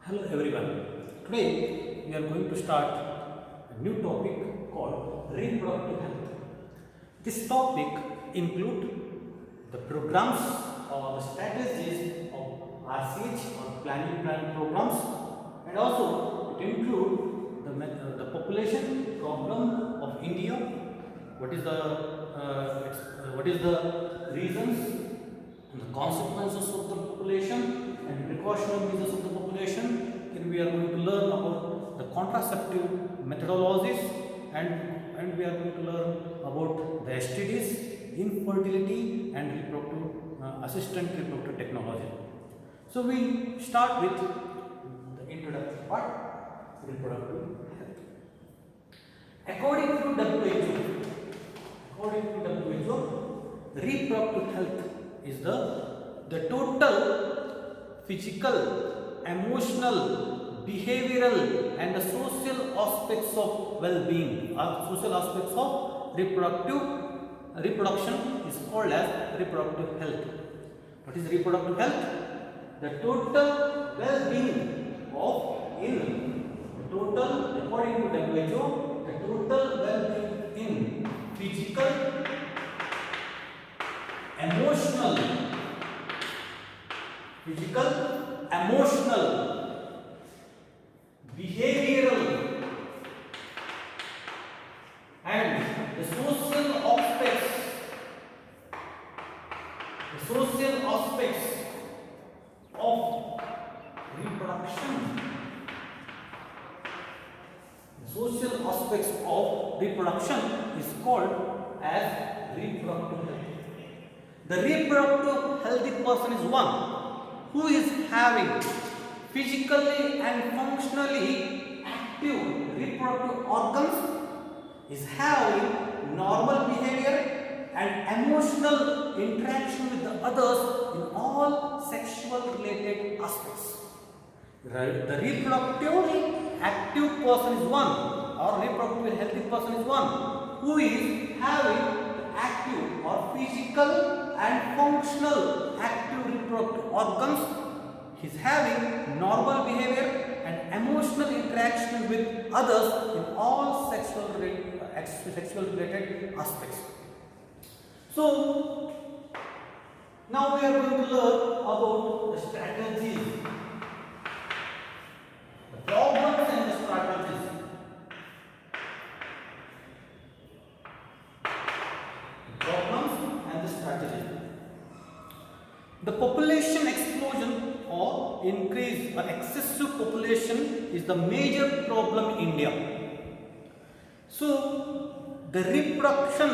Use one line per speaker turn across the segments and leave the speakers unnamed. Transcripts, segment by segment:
Hello everyone. Today we are going to start a new topic called reproductive health. This topic include the programs or the strategies of RCH or planning programs, and also it include the population problem of India. What is the reasons and the consequences of the population and precautionary measures of the population. Then we are going to learn about the contraceptive methodologies, and we are going to learn about the STDs, infertility, and assistant reproductive technology. So we start with the introductory part, reproductive health. According to WHO, reproductive health is the total physical, emotional, behavioral and the social aspects of well-being, social aspects of reproduction is called as reproductive health. What is reproductive health? The total well-being according to WHO, the total well-being in physical, emotional, behavioral and the social aspects of reproduction. The social aspects of reproduction is called as reproductive health. The reproductive healthy person is one who is having physically and functionally active reproductive organs, is having normal behavior and emotional interaction with the others in all sexual related aspects. The reproductively active person is one, or reproductively healthy person is one who is having active or physical and functional active reproductive organs, he is having normal behavior and emotional interaction with others in all sexual related aspects. So now we are going to learn about the strategies, the problems and the strategies. The population explosion or increase or excessive population is the major problem in India. So the reproduction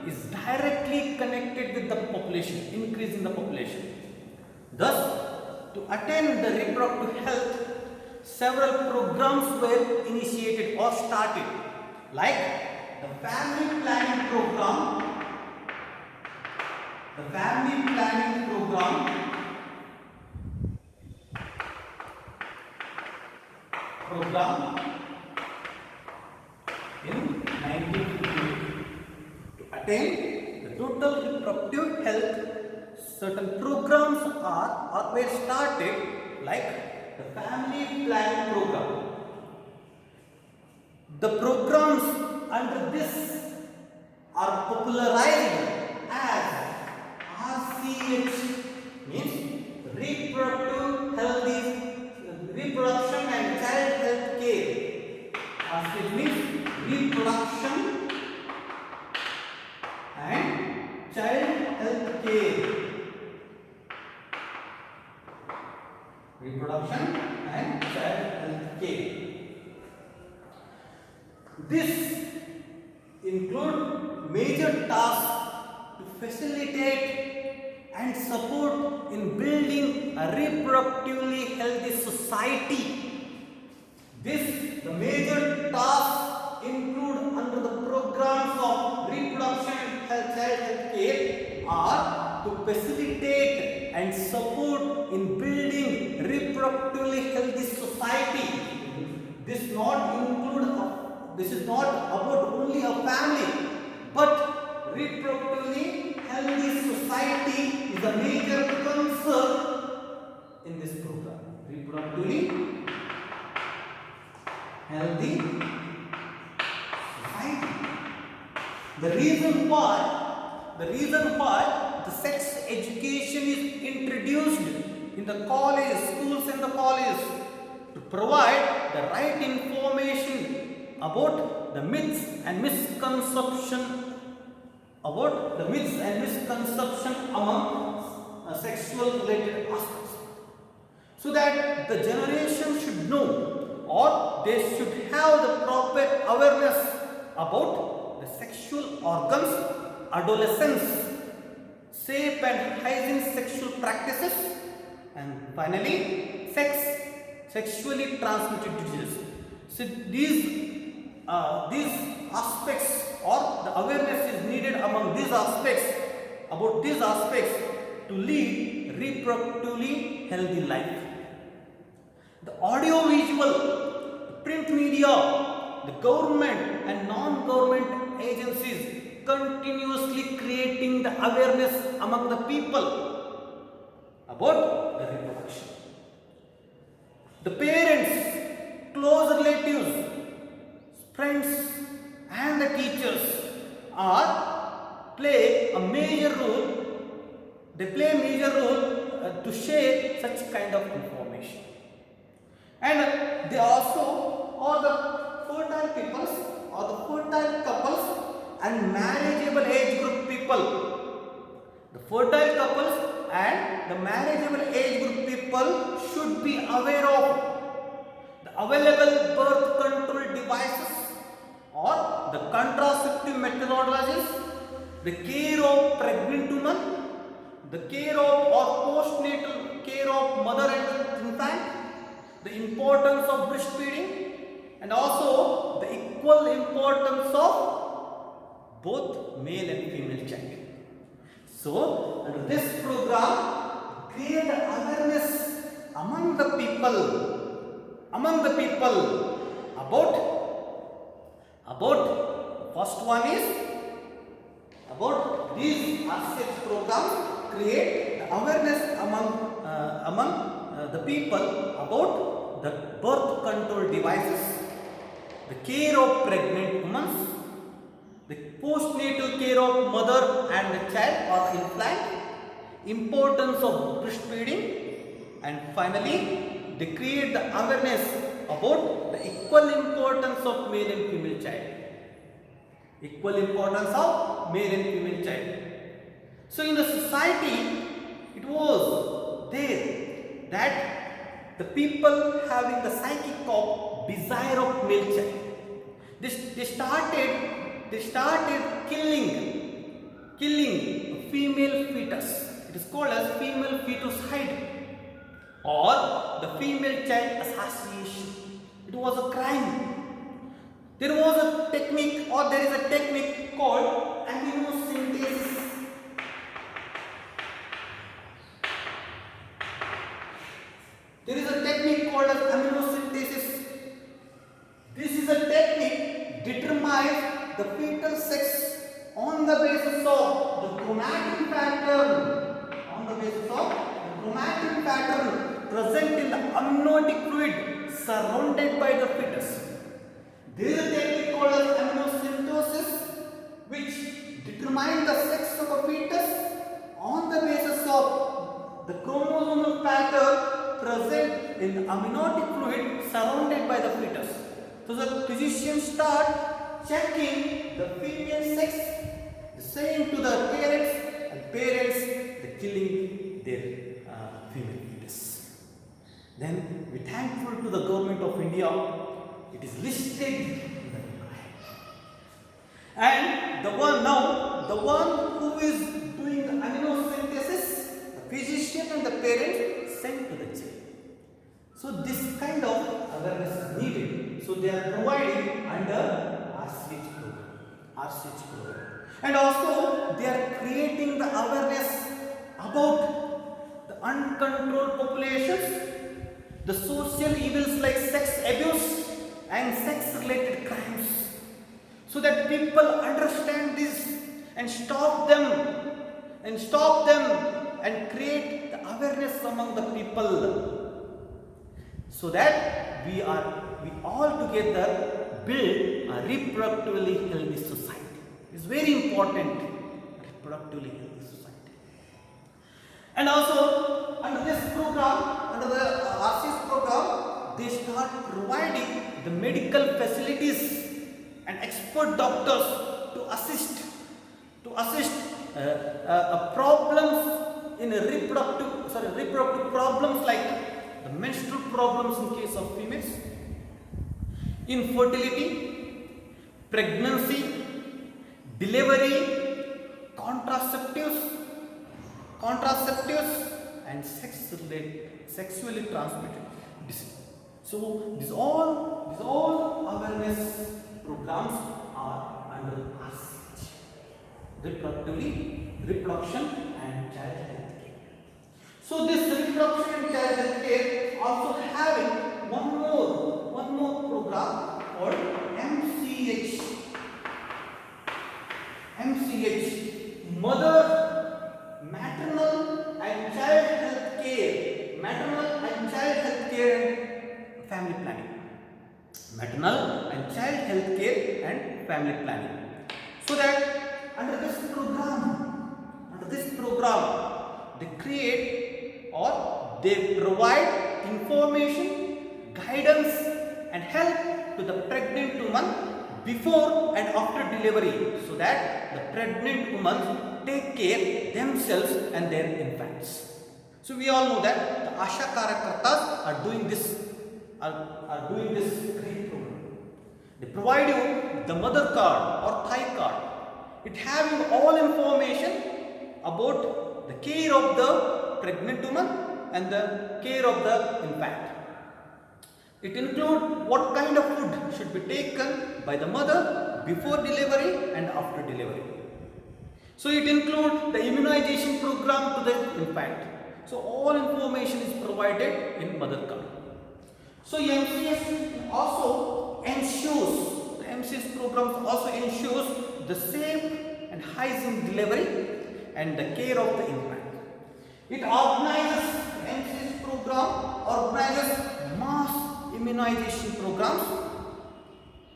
is directly connected with the population, increase in the population. Thus, to attain the reproductive health, several programs were initiated or started, like the family planning program, in 1958. To attain the total reproductive health, certain programs were started, like the family planning program. The programs under this are popularized as RCH, means reproduction and child health care. RCH means reproduction and child health care. Reproduction and child health care. This include major tasks to facilitate and support in building a reproductively healthy society. The major tasks include under the programs of reproduction and child health care are to facilitate and support in building reproductively healthy society. This is not about only a family, but reproductively healthy society is a major concern in this program. Reproductively healthy society. The reason why the sex education is introduced in the college, schools and the colleges to provide the right information about the myths and misconception among sexual related aspects, so that the generation should know, or they should have the proper awareness about the sexual organs, adolescence, safe and hygiene sexual practices, and finally sexually transmitted diseases. So these aspects, or the awareness is needed among these aspects, about these aspects, to lead reproductively healthy life. The audio-visual, the print media, the government and non-government agencies continuously creating the awareness among the people about the reproduction. The parents, close relatives, friends and the teachers play a major role. They play a major role to share such kind of information. And they also are the fertile peoples, or the fertile couples and marriageable age group people. The fertile couples and the marriageable age group people should be aware of the available birth control devices or the contraceptive methodologies, the care of pregnant women, the care of or postnatal care of mother and infant, the importance of breastfeeding, and also the equal importance of both male and female child. So, under this program, create awareness among the people about first one is about these RCH programs create the awareness among the people about the birth control devices, the care of pregnant women, the postnatal care of mother and the child or infant, importance of breastfeeding, and finally they create the awareness about the equal importance of male and female child. Equal importance of male and female child. So in the society, it was there that the people having the psychic of desire of male child, they started killing a female fetus. It is called as female feticide or the female child assassination. It was a crime. There was a technique, or there is a technique called amniocentesis. There is a technique called as amniocentesis. This is a technique determines the fetal sex on the basis of the chromatin pattern. On the basis of the chromatin pattern present in the amniotic fluid surrounded by the fetus. There is a technique called as amniocentesis, which determines the sex of a fetus on the basis of the chromosomal pattern present in the amniotic fluid surrounded by the fetus. So the physicians start checking the female sex, saying to the parents, and parents the killing their female fetus. Then we thankful to the government of India. It is listed in the book. And the one who is doing the amniocentesis, the physician and the parents sent to the child. So this kind of awareness is needed. So they are providing under RCH program. And also they are creating the awareness about the uncontrolled populations, the social evils like sex abuse and sex related crimes, so that people understand this and stop them and create the awareness among the people, so that we we all together build a reproductively healthy society. It's very important, reproductively healthy society. And also under this program, under the RCS program, they start providing the medical facilities and expert doctors to assist problems in reproductive problems like the menstrual problems in case of females, infertility, pregnancy, delivery, contraceptives and sexually transmitted disease. So these all awareness programs are under RCH, reproduction and child health care. So this reproduction and child health care also having one more program called MCH, maternal and child health care, family planning. Maternal and child health care and family planning. So that under this program, they create or they provide information, guidance and help to the pregnant woman before and after delivery, so that the pregnant women take care themselves and their infants. So we all know that the Asha Karyakartas are doing this great program. They provide you the mother card or thigh card. It having all information about the care of the pregnant woman and the care of the infant. It includes what kind of food should be taken by the mother before delivery and after delivery. So it includes the immunization program to the infant. So all information is provided in mother card. So MCS also ensures, the MCS program also ensures the safe and hygiene delivery and the care of the infant. It organizes, the MCS program organizes mass immunization programs.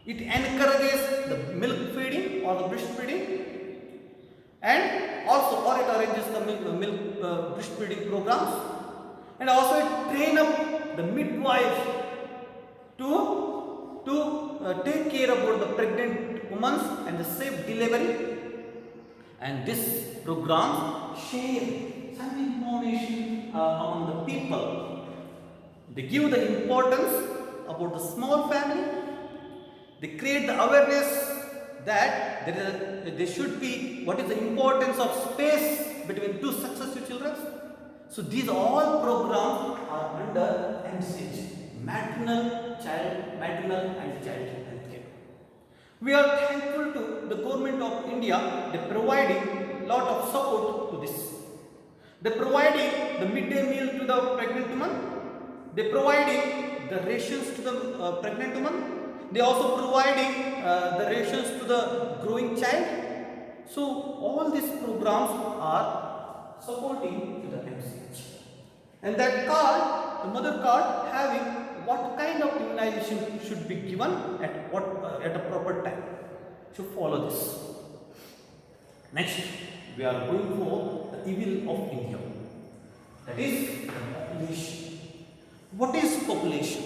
It encourages the milk feeding or the breastfeeding, and also or it arranges the milk breastfeeding programs, and also it train up the midwives to take care about the pregnant women and the safe delivery. And this program share some information among the people. They give the importance about the small family. They create the awareness that there should be what is the importance of space between two successive children. So these all programs are under MCH, maternal and child health care. We are thankful to the government of India. They providing lot of support to this. They providing the midday meal to the pregnant woman. They providing the rations to the pregnant woman. They also providing the rations to the growing child. So all these programs are supporting to the MCH. And that card, the mother card, having what kind of immunization should be given at a proper time. So follow this. Next, we are going for the evil of India. That is the population. What is population?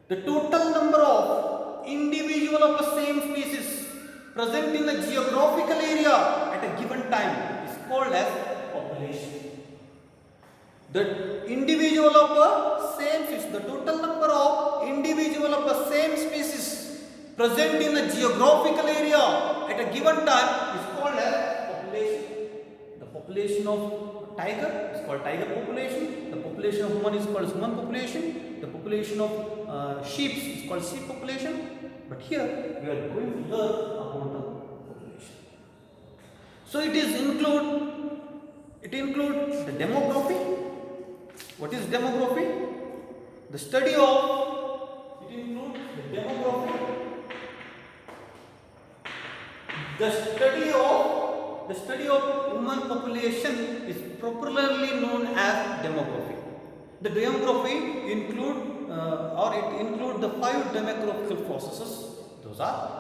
The total number of individual of the same species present in a geographical area at a given time is called as population. The individual of the same species, the total number of individual of the same species present in a geographical area at a given time is called as population. The population of tiger is called tiger population. The population of human is called human population. The population of sheep is called sheep population. But here we are going to learn about the population. So it includes the demography. What is demography? The study of, it includes the demography. The study of human population is popularly known as demography. The demography include or it include the 5 demographical processes. Those are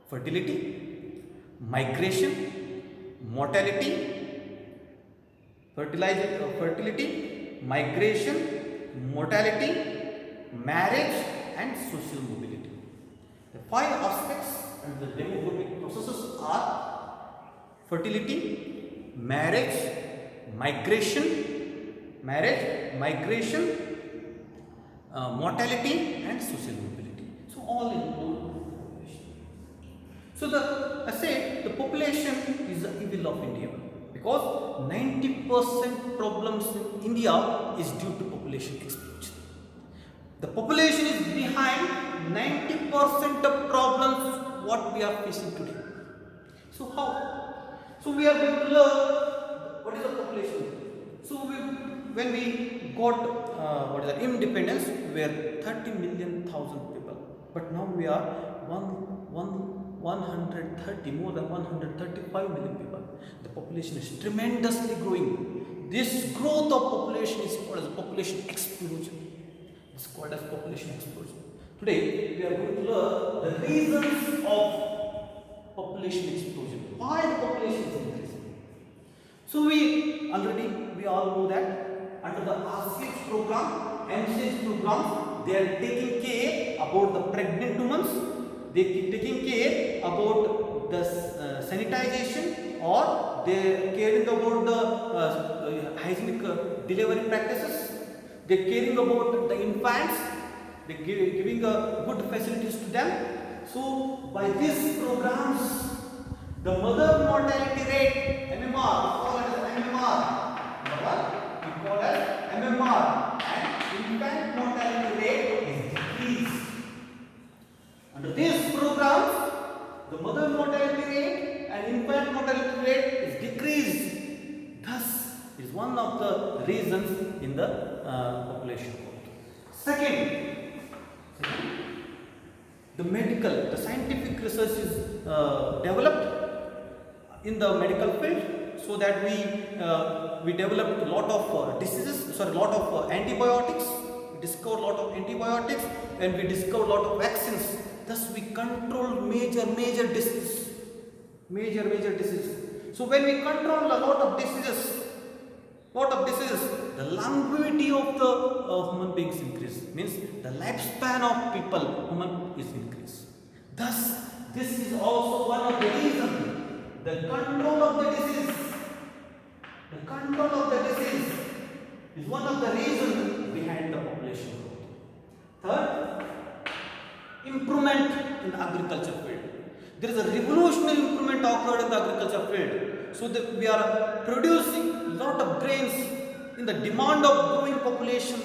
fertility, migration, mortality, fertility, migration, mortality, marriage and social mobility. The 5 aspects and the demographic processes are fertility, migration, mortality and social mobility. So all include population. So I say the population is the evil of India because 90% problems in India is due to population explosion. The population is behind 90% of problems what we are facing today. So how? So we are going to learn what is the population. So when we got what is that independence, we were 30 million thousand people, but now we are 130, more than 135 million people. The population is tremendously growing. This growth of population is called as population explosion. It's called as population explosion. Today we are going to learn the reasons of population explosion. Why the population is increasing? So we all know that under the RCH program, MCH program, they are taking care about the pregnant women. They keep taking care about the sanitization, or they are caring about the hygienic delivery practices. They are caring about the infants. They are giving good facilities to them. So by these programs, the mother mortality rate MMR, we call it as MMR, and infant mortality rate is decreased. Under these programs, the mother mortality rate and infant mortality rate is decreased. Thus, is one of the reasons in the population growth. Second, the scientific research is developed in the medical field, so that we developed a lot of antibiotics. We discovered a lot of antibiotics and we discovered a lot of vaccines. Thus, we control major diseases. So when we control a lot of diseases, the longevity of the human beings increase. Means the lifespan of human is increased. Thus, this is also one of the reasons. The control of the disease is one of the reasons behind the population growth. Third, improvement in the agriculture field. There is a revolutionary improvement occurred in the agriculture field, so that we are producing a lot of grains in the demand of growing population.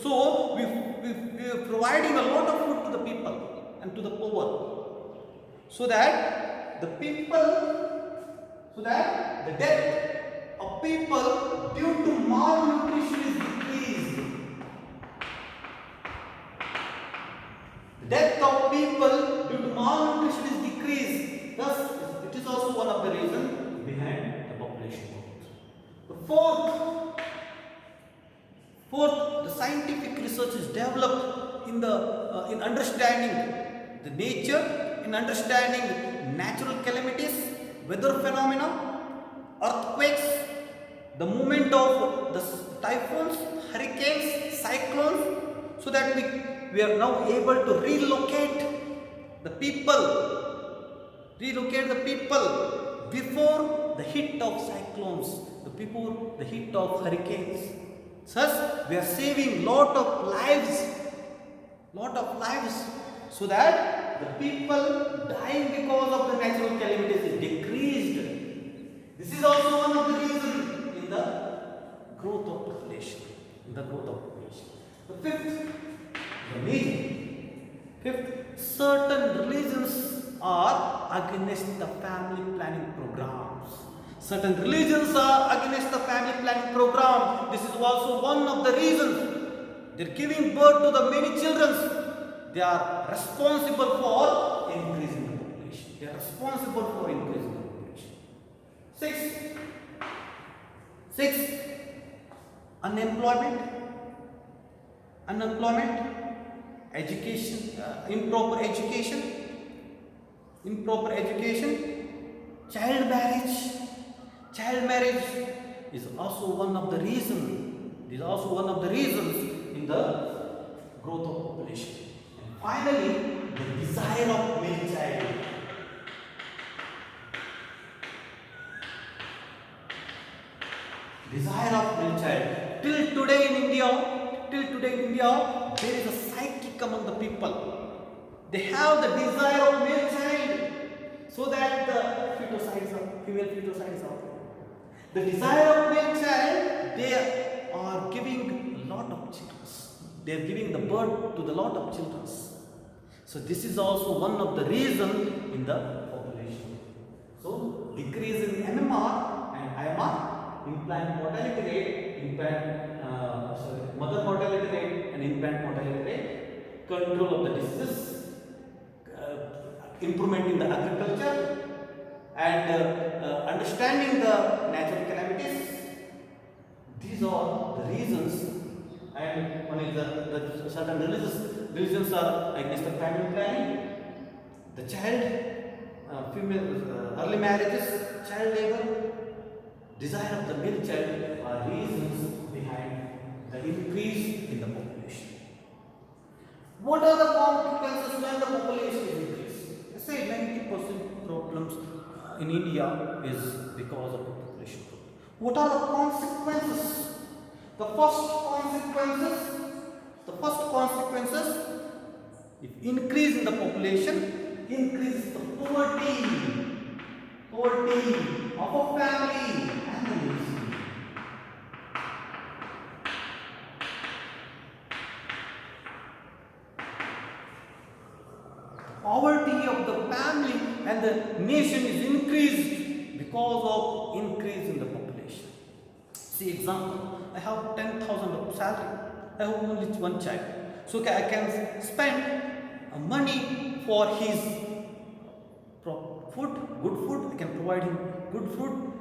So we are providing a lot of food to the people and to the poor, so that the death of people due to malnutrition is decreased. The death of people due to malnutrition is decreased. Thus, it is also one of the reasons behind the population growth. The fourth, the scientific research is developed in understanding the nature, in understanding natural calamities, weather phenomena, earthquakes, the movement of the typhoons, hurricanes, cyclones, so that we are now able to relocate the people before the hit of cyclones, before the hit of hurricanes. Thus, we are saving lot of lives, so that the people dying because of the natural calamities is decreased. This is also one of the reasons in the growth of population. The fifth, certain religions are against the family planning programs. This is also one of the reasons. They are giving birth to the many children. They are responsible for increasing the population. Sixth, unemployment, education, improper education, child marriage. Child marriage is also one of the reasons in the growth of population. And finally, the desire of male child. Desire of male child. Till today in India, there is a psychic among the people. They have the desire of male child, so that the female feticides are. The desire of male child, they are giving a lot of children. They are giving the birth to the lot of children. So this is also one of the reasons in the population. So decrease in MMR and IMR, infant mortality rate, mother mortality rate and infant mortality rate, control of the diseases, improvement in the agriculture, and understanding the natural calamities. These are the reasons. And one is the certain religions are against the family planning, the child, female early marriages, child labor, desire of the male child are reasons behind the increase in the population. What are the consequences when the population is increased? I say 90% problems in India is because of the population growth. What are the consequences? The first consequences, if increase in the population, increase the poverty of a family and the nation. Poverty of the family and the nation is increased because of increase in the population. See example, I have 10,000 of salary, I have only one child. So I can spend money for his food, good food, I can provide him good food,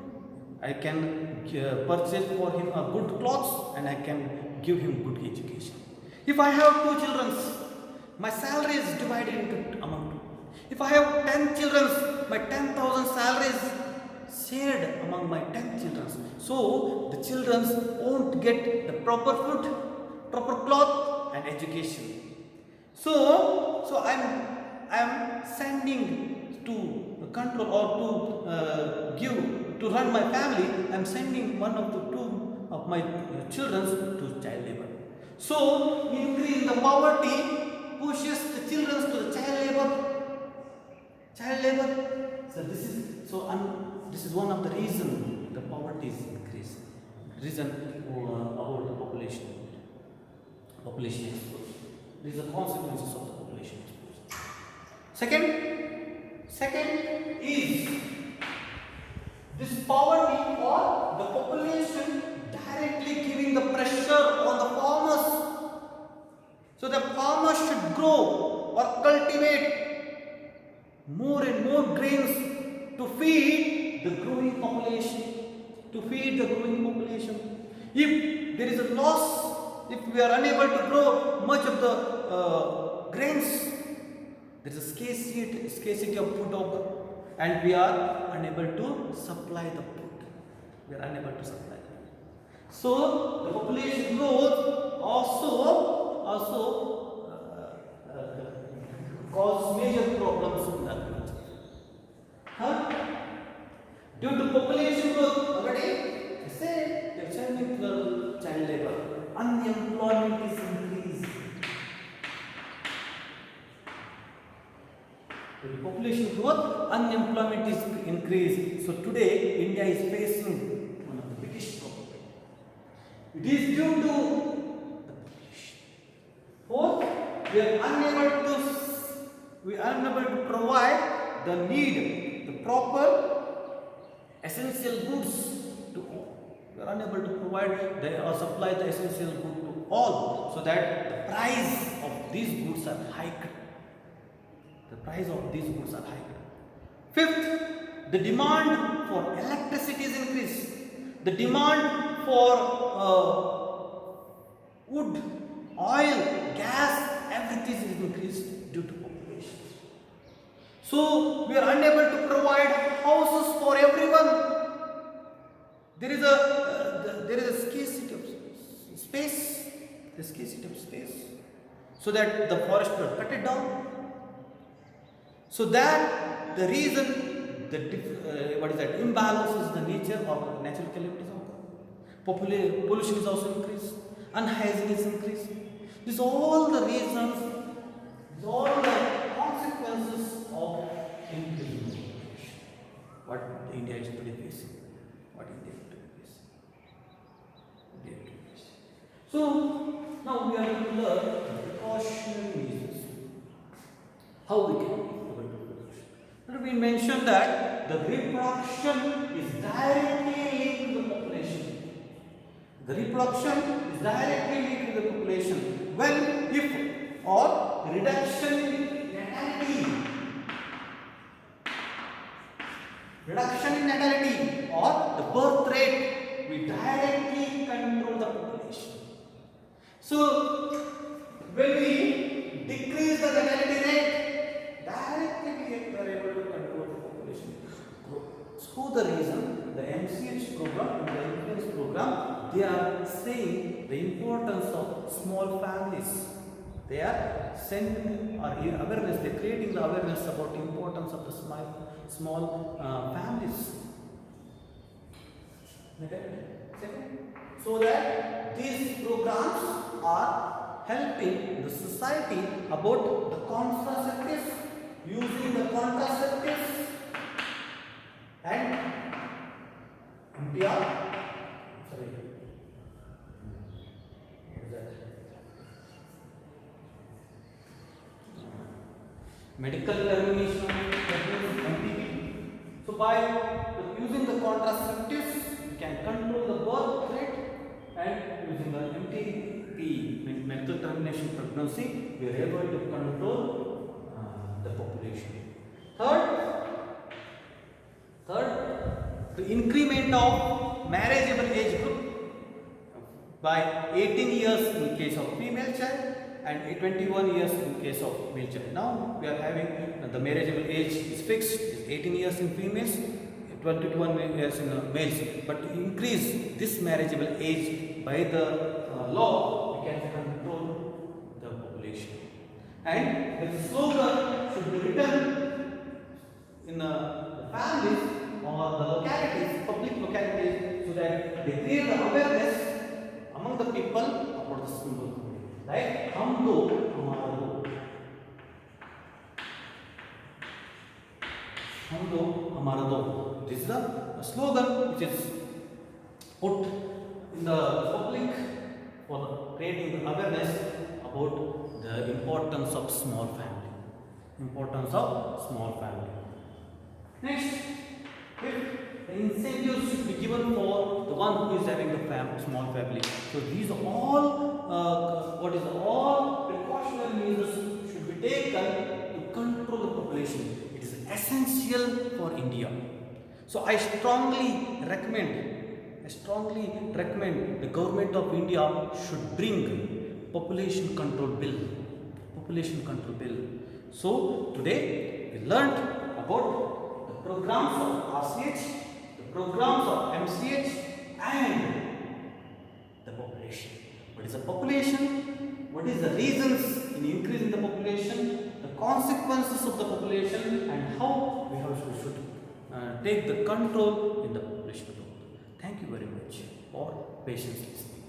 I can purchase for him a good clothes, and I can give him good education. If I have 2 children, my salary is divided into among 2. If I have 10 children, my 10,000 salary is shared among my 10 children. So the children won't get the proper food, proper cloth and education. So I'm sending to control or to run my family. I'm sending one of the 2 of my children to child labor. So increase in the poverty pushes the children to the child labor. So this is one of the reasons the poverty is increased. Reason about the population explosion. These are consequences of the population explosion. Second is this poverty or the population directly giving the pressure on the farmers. So the farmers should grow or cultivate more and more grains to feed the growing population. If there is a loss, if we are unable to grow much of the grains, there is a scarcity of food, and we are unable to supply the food. So the population growth also cause major problems in the agriculture. Due to population growth, already I said, child labor, unemployment is increased. Due to population growth, unemployment is increased. So today, India is facing one of the biggest problems. It is due to the population. Fourth, we are unable to provide the proper essential goods to all. We are unable to provide or supply the essential goods to all, so that the price of these goods are hiked. Fifth, the demand for electricity is increased. The demand for wood, oil, gas, everything is increased due to population. So we are unable to provide houses for everyone. There is a scarcity of space. The scarcity of space. So that the forest will cut it down. So that the reason that imbalance is the nature of natural calamities of pollution is also increased, unhygiene is increased. These are all the reasons, these are all the consequences of increasing population. What India is today facing. What India is today facing. So now we are going to learn the precautionary measures. How we can prevent pollution. Let me mention that the reproduction is directly linked to the population. The reproduction is directly linked to the population. When, if, or reduction in natality or the birth rate, we directly control the population. So when we decrease the natality rate, directly we are able to control the population growth. So the reason the MCH program and the influence program, they are saying the importance of small families. They are sending awareness, they are creating the awareness about the importance of the small families. So that these programs are helping the society about the contraceptives, using the contraceptives and MTR. Medical termination MTP. So by using the contraceptives, we can control the birth rate, and using the MTP, medical termination pregnancy, we are able to control the population. Third, the increment of marriageable age group by 18 years in case of female child and 21 years in case of male child. Now we are having the marriageable age is fixed, is 18 years in females, 21 years in males. But to increase this marriageable age by the law, we can control the population. And the slogan should be written in the families or the localities, public localities, so that they create the awareness among the people about the symbol. Like हम दो हमारा दो, हम दो हमारा दो. This is the slogan which is put in the public for creating the awareness about the importance of small family. Importance of small family. Next, if the incentives should be given for the one who is having the small family. So these are all all precautionary measures should be taken to control the population. It is essential for India. So I strongly recommend the government of India should bring population control bill. So today we learnt about the programs of RCH, the programs of MCH, and the population. What is the population? What is the reasons in increasing the population? The consequences of the population, and how we should take the control in the population growth. Thank you very much for patiently listening.